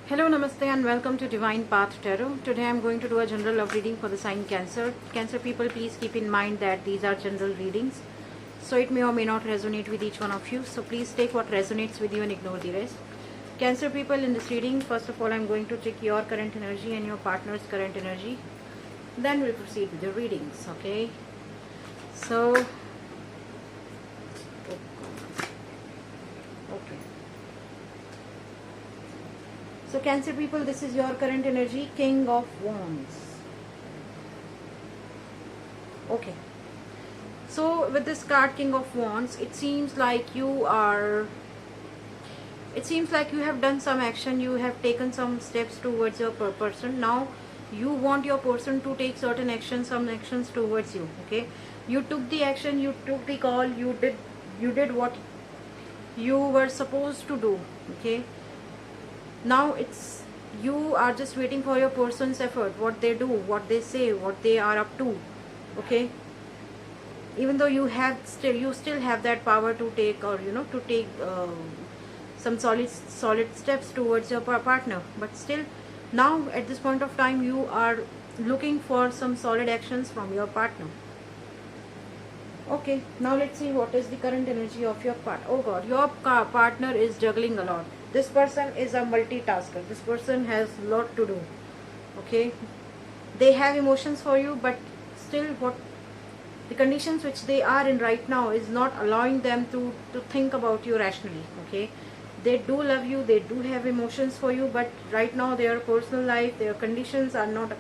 Hello, Namaste, and welcome to Divine Path Tarot. Today I'm going to do a general love reading for the sign Cancer. Cancer people, please keep in mind that these are general readings, so it may or may not resonate with each one of you. So please take what resonates with you and ignore the rest. Cancer people, in this reading, first of all, I'm going to check your current energy and your partner's current energy. Then we'll proceed with the readings, okay? So, okay. So Cancer people, this is your current energy, King of Wands. Okay. So with this card, King of Wands, it seems like you have done some action, you have taken some steps towards your person. Now you want your person to take certain actions, some actions towards you, okay? You took the action, you took the call, you did what you were supposed to do, okay? Now you are just waiting for your person's effort, what they do, what they say, what they are up to, okay? Even though you still have that power to take, or to take some solid steps towards your partner, but still now at this point of time you are looking for some solid actions from your partner. Okay, now let's see what is the current energy of your partner. Oh god, your partner is juggling a lot. This person is a multitasker. This person has a lot to do, okay? They have emotions for you, but still the conditions which they are in right now is not allowing them to think about you rationally, okay? They do love you, they do have emotions for you, but right now their personal life, their conditions are not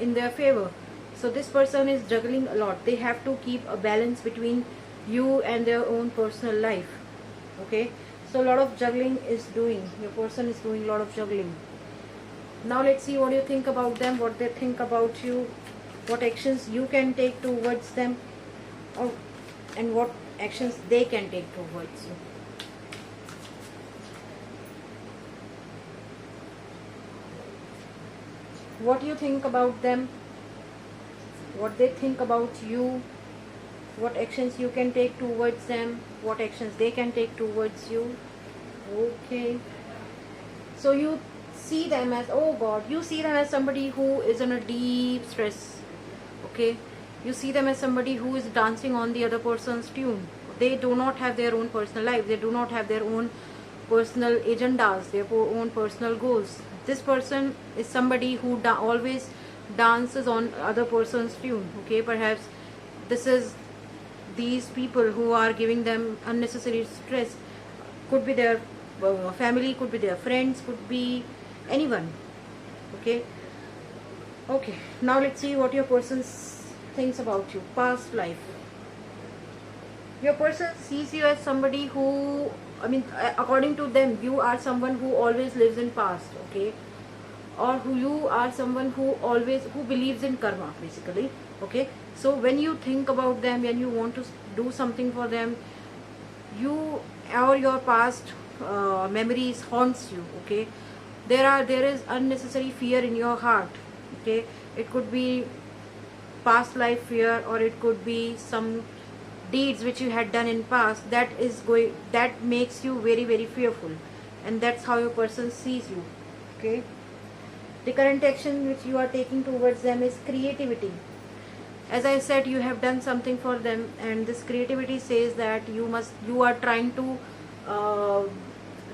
in their favor. So this person is juggling a lot. They have to keep a balance between you and their own personal life, okay? So a lot of juggling is doing, your person is doing a lot of juggling. Now let's see what you think about them, what they think about you, what actions you can take towards them, and what actions they can take towards you. What you think about them, what they think about you, what actions you can take towards them, what actions they can take towards you. Okay. So you see them as, oh god, you see them as somebody who is in a deep stress, okay? You see them as somebody who is dancing on the other person's tune. They do not have their own personal life. They do not have their own personal agendas, their own personal goals. This person is somebody who always dances on other person's tune, okay? Perhaps this is these people who are giving them unnecessary stress. Could be their family, could be their friends, could be anyone, okay? Okay, now let's see what your person thinks about you. Past life. Your person sees you as somebody who, according to them, you are someone who always lives in past, okay? Or you are someone who believes in karma, basically, okay? So when you think about them, when you want to do something for them, your past memories haunts you, okay? There is unnecessary fear in your heart, okay? It could be past life fear, or it could be some deeds which you had done in past that makes you very, very fearful, and that's how your person sees you, okay? The current action which you are taking towards them is creativity. As I said, you have done something for them, and this creativity says that you are trying to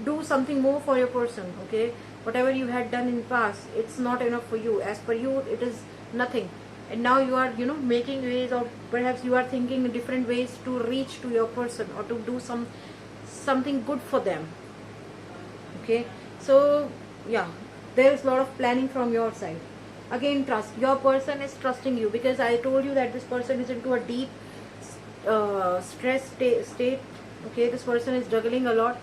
do something more for your person, okay? Whatever you had done in past, it's not enough for you. As per you, it is nothing. And now you are making ways, or perhaps you are thinking in different ways to reach to your person, or to do something good for them, okay? So yeah, there is a lot of planning from your side. Again, trust. Your person is trusting you, because I told you that this person is into a deep stress state, okay? This person is juggling a lot.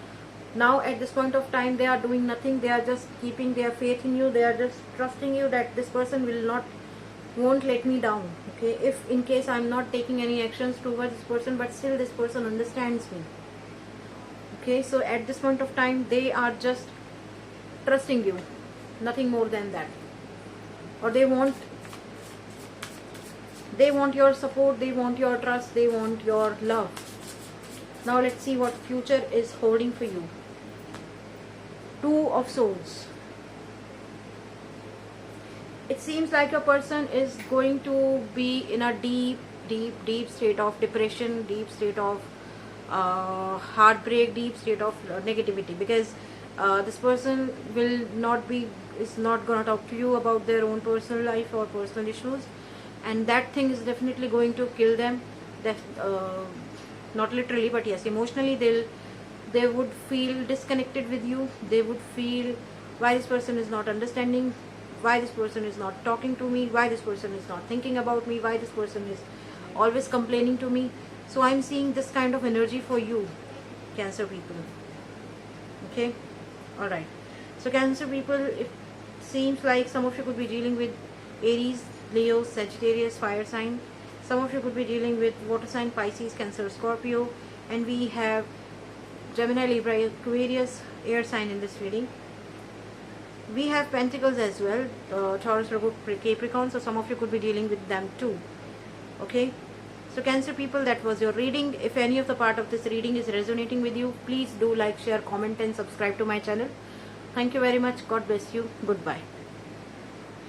Now at this point of time, they are doing nothing. They are just keeping their faith in you. They are just trusting you that this person won't let me down, okay? If in case I'm not taking any actions towards this person, but still this person understands me, okay? So at this point of time, they are just trusting you, nothing more than that. Or they want your support, they want your trust, they want your love, Now let's see what future is holding for you. Two of Swords. It seems like a person is going to be in a deep state of depression, deep state of heartbreak, deep state of negativity, because this person is not gonna talk to you about their own personal life or personal issues, and that thing is definitely going to kill them. Not literally, but yes, emotionally they would feel disconnected with you. They would feel, why this person is not understanding, why this person is not talking to me, why this person is not thinking about me, why this person is always complaining to me. So I'm seeing this kind of energy for you, Cancer people. Okay, all right. So Cancer people, it seems like some of you could be dealing with Aries, Leo, Sagittarius, fire sign. Some of you could be dealing with water sign, Pisces, Cancer, Scorpio, and we have Gemini, Libra, Aquarius, air sign in this reading. We have Pentacles as well, Taurus, Virgo, Capricorn, so some of you could be dealing with them too. Okay, so Cancer people, that was your reading. If any of the part of this reading is resonating with you, please do like, share, comment and subscribe to my channel. Thank you very much. God bless you. Goodbye.